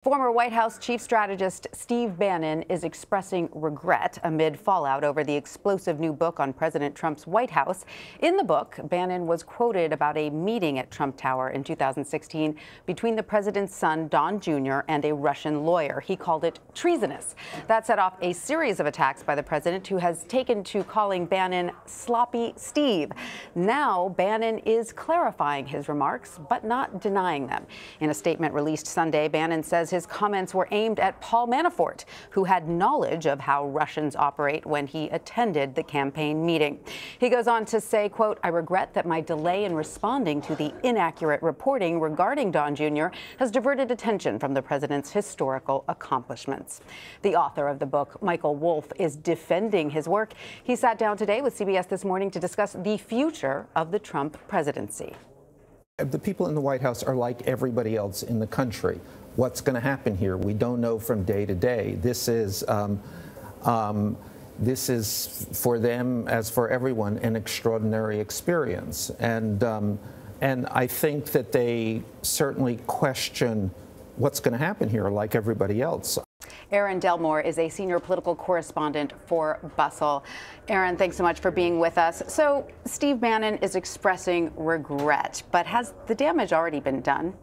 Former White House chief strategist Steve Bannon is expressing regret amid fallout over the explosive new book on President Trump's White House. In the book, Bannon was quoted about a meeting at Trump Tower in 2016 between the president's son, Don Jr., and a Russian lawyer. He called it treasonous. That set off a series of attacks by the president, who has taken to calling Bannon Sloppy Steve. Now, Bannon is clarifying his remarks, but not denying them. In a statement released Sunday, Bannon says his comments were aimed at Paul Manafort, who had knowledge of how Russians operate when he attended the campaign meeting. He goes on to say, quote, "I regret that my delay in responding to the inaccurate reporting regarding Don Jr. has diverted attention from the president's historical accomplishments." The author of the book, Michael Wolff, is defending his work. He sat down today with CBS This Morning to discuss the future of the Trump presidency. The people in the White House are like everybody else in the country. What's going to happen here? We don't know from day to day. This is for them, as for everyone, an extraordinary experience. And I think that they certainly question what's going to happen here, like everybody else. Erin Delmore is a senior political correspondent for Bustle. Erin, thanks so much for being with us. So Steve Bannon is expressing regret, but has the damage already been done?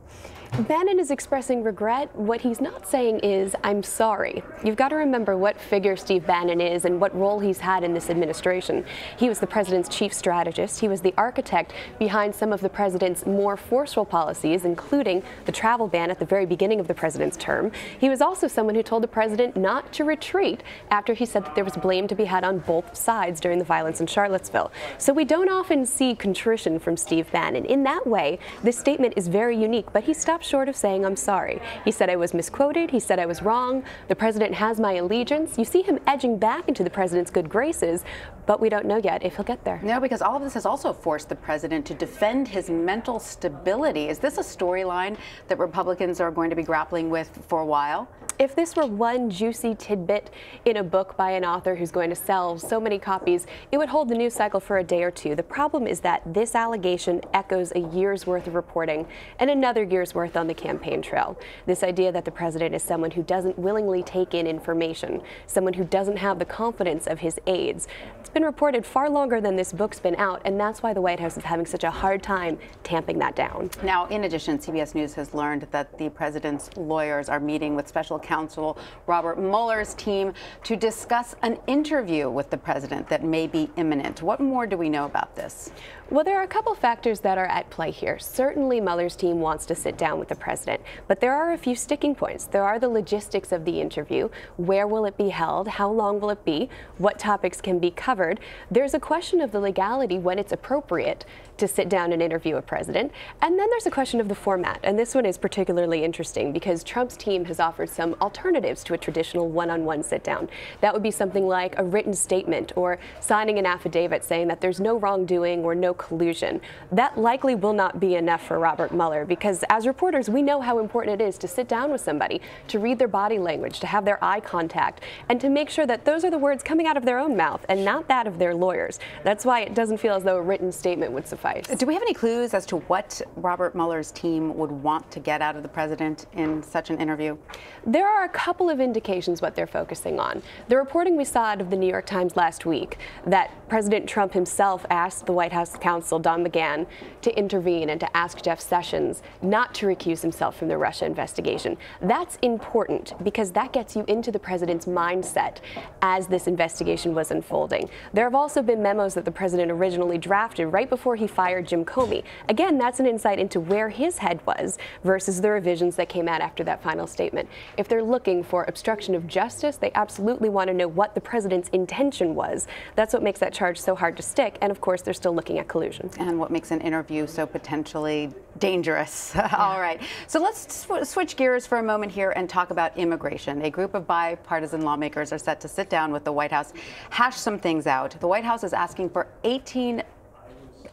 Bannon is expressing regret. What he's not saying is, "I'm sorry." You've got to remember what figure Steve Bannon is and what role he's had in this administration. He was the president's chief strategist. He was the architect behind some of the president's more forceful policies, including the travel ban at the very beginning of the president's term. He was also someone who told the president not to retreat after he said that there was blame to be had on both sides during the violence in Charlottesville. So we don't often see contrition from Steve Bannon. In that way, this statement is very unique, but he stopped short of saying, "I'm sorry." He said, "I was misquoted." He said, "I was wrong. The president has my allegiance." You see him edging back into the president's good graces, but we don't know yet if he'll get there. No, because all of this has also forced the president to defend his mental stability. Is this a storyline that Republicans are going to be grappling with for a while? If this were one juicy tidbit in a book by an author who's going to sell so many copies, it would hold the news cycle for a day or two. The problem is that this allegation echoes a year's worth of reporting and another year's worth on the campaign trail. This idea that the president is someone who doesn't willingly take in information, someone who doesn't have the confidence of his aides. It's been reported far longer than this book's been out, and that's why the White House is having such a hard time tamping that down. Now, in addition, CBS News has learned that the president's lawyers are meeting with special counsel Robert Mueller's team to discuss an interview with the president that may be imminent. What more do we know about this? Well, there are a couple factors that are at play here. Certainly, Mueller's team wants to sit down with the president, but there are a few sticking points. There are the logistics of the interview. Where will it be held? How long will it be? What topics can be covered? There's a question of the legality when it's appropriate to sit down and interview a president. And then there's a question of the format. And this one is particularly interesting because Trump's team has offered some alternatives to a traditional one-on-one sit-down. That would be something like a written statement or signing an affidavit saying that there's no wrongdoing or no collusion. That likely will not be enough for Robert Mueller because as reporters, we know how important it is to sit down with somebody, to read their body language, to have their eye contact, and to make sure that those are the words coming out of their own mouth and not that of their lawyers. That's why it doesn't feel as though a written statement would suffice. Do we have any clues as to what Robert Mueller's team would want to get out of the president in such an interview? There are a couple of indications what they're focusing on. The reporting we saw out of the New York Times last week that President Trump himself asked the White House counsel, Don McGahn, to intervene and to ask Jeff Sessions not to recuse himself from the Russia investigation. That's important because that gets you into the president's mindset as this investigation was unfolding. There have also been memos that the president originally drafted right before he fired Jim Comey. Again, that's an insight into where his head was versus the revisions that came out after that final statement. If they're looking for obstruction of justice, they absolutely want to know what the president's intention was. That's what makes that charge so hard to stick. And of course, they're still looking at collusion. And what makes an interview so potentially dangerous. All right. So let's switch gears for a moment here and talk about immigration. A group of bipartisan lawmakers are set to sit down with the White House, hash some things out. The White House is asking for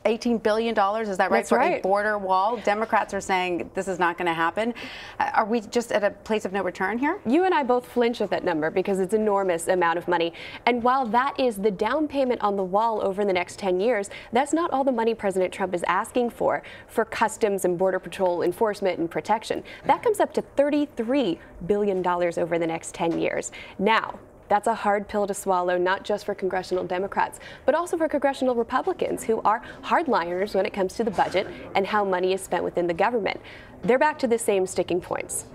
$18 billion, is that right? That's for right. a border wall. Democrats are saying this is not going to happen. Are we just at a place of no return here? You and I both flinch at that number because it's an enormous amount of money. And while that is the down payment on the wall over the next 10 years, that's not all the money President Trump is asking for customs and border patrol enforcement and protection. That comes up to $33 billion over the next 10 years. Now, that's a hard pill to swallow, not just for congressional Democrats, but also for congressional Republicans who are hardliners when it comes to the budget and how money is spent within the government. They're back to the same sticking points.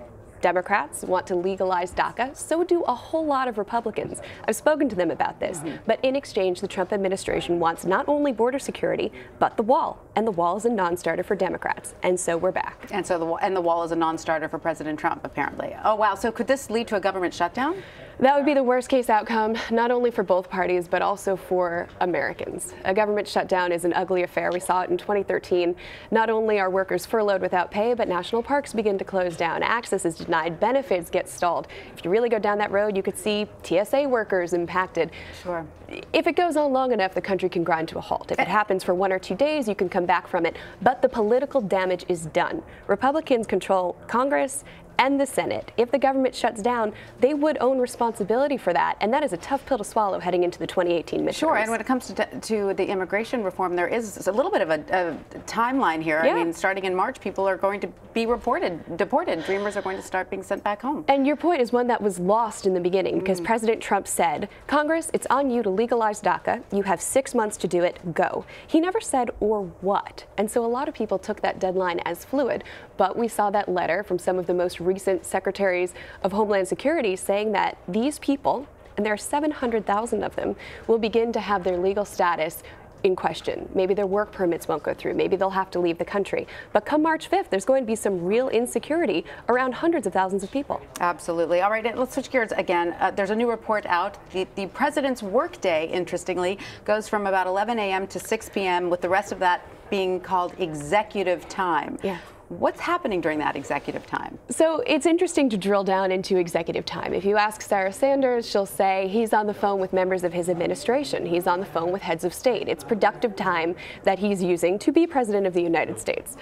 Democrats want to legalize DACA, so do a whole lot of Republicans. I've spoken to them about this, but in exchange, the Trump administration wants not only border security, but the wall. And the wall is a non-starter for Democrats, and so we're back. And so the wall is a non-starter for President Trump, apparently. Oh, wow. So could this lead to a government shutdown? That would be the worst case outcome, not only for both parties, but also for Americans. A government shutdown is an ugly affair. We saw it in 2013. Not only are workers furloughed without pay, but national parks begin to close down. Access is denied. Benefits get stalled. If you really go down that road, you could see TSA workers impacted. Sure. If it goes on long enough, the country can grind to a halt. If it happens for 1 or 2 days, you can come back from it. But the political damage is done. Republicans control Congress and the Senate. If the government shuts down, they would own responsibility for that, and that is a tough pill to swallow heading into the 2018 midterms. Sure, and when it comes to the immigration reform, there is a little bit of a timeline here. Yeah. I mean, starting in March, people are going to be deported. Dreamers are going to start being sent back home. And your point is one that was lost in the beginning because President Trump said, Congress, it's on you to legalize DACA. You have 6 months to do it. Go. He never said or what. And so a lot of people took that deadline as fluid. But we saw that letter from some of the most recent secretaries of Homeland Security saying that these people, and there are 700,000 of them, will begin to have their legal status in question. Maybe their work permits won't go through. Maybe they'll have to leave the country. But come March 5th, there's going to be some real insecurity around hundreds of thousands of people. Absolutely. All right, let's switch gears again. There's a new report out. The president's workday, interestingly, goes from about 11 a.m. to 6 p.m., with the rest of that being called executive time. Yeah. What's happening during that executive time? So it's interesting to drill down into executive time. If you ask Sarah Sanders, she'll say he's on the phone with members of his administration. He's on the phone with heads of state. It's productive time that he's using to be president of the United States.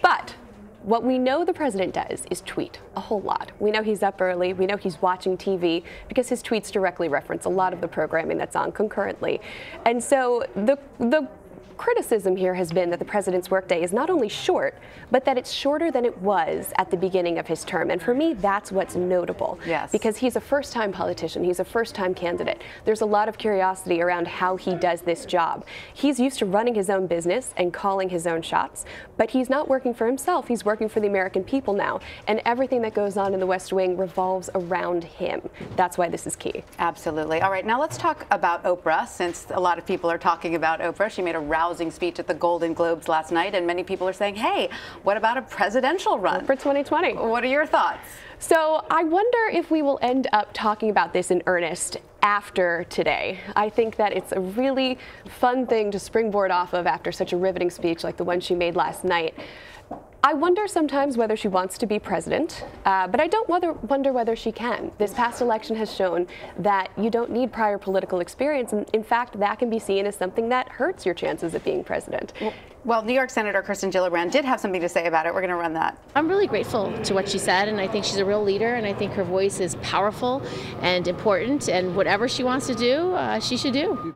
But what we know the president does is tweet a whole lot. We know he's up early. We know he's watching TV because his tweets directly reference a lot of the programming that's on concurrently. And so the criticism here has been that the president's workday is not only short, but that it's shorter than it was at the beginning of his term. And for me, that's what's notable. Yes. Because he's a first-time politician. He's a first-time candidate. There's a lot of curiosity around how he does this job. He's used to running his own business and calling his own shots, but he's not working for himself. He's working for the American people now. And everything that goes on in the West Wing revolves around him. That's why this is key. Absolutely. All right, now let's talk about Oprah, since a lot of people are talking about Oprah. She made a rousing speech at the Golden Globes last night, and many people are saying, hey, what about a presidential run? For 2020. What are your thoughts? So I wonder if we will end up talking about this in earnest after today. I think that it's a really fun thing to springboard off of after such a riveting speech like the one she made last night. I wonder sometimes whether she wants to be president, but I don't wonder whether she can. This past election has shown that you don't need prior political experience, and in fact, that can be seen as something that hurts your chances of being president. Well, New York Senator Kirsten Gillibrand did have something to say about it. We're going to run that. I'm really grateful to what she said, and I think she's a real leader, and I think her voice is powerful and important, and whatever she wants to do, she should do.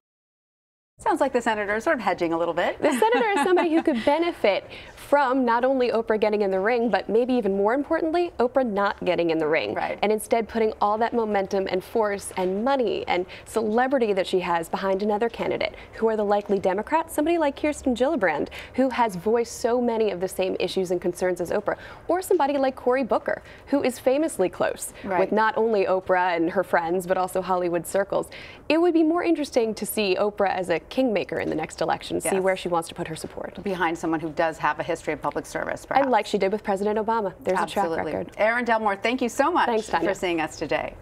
Sounds like the senator is sort of hedging a little bit. The senator is somebody who could benefit from not only Oprah getting in the ring, but maybe even more importantly, Oprah not getting in the ring. Right. And instead putting all that momentum and force and money and celebrity that she has behind another candidate. Who are the likely Democrats? Somebody like Kirsten Gillibrand, who has voiced so many of the same issues and concerns as Oprah. Or somebody like Cory Booker, who is famously close with not only Oprah and her friends, but also Hollywood circles. It would be more interesting to see Oprah as a kingmaker in the next election, see where she wants to put her support. Behind someone who does have a history of public service, perhaps. And like she did with President Obama. There's Absolutely. a track record. Erin Delmore, thank you so much Thanks, Tanya, for seeing us today.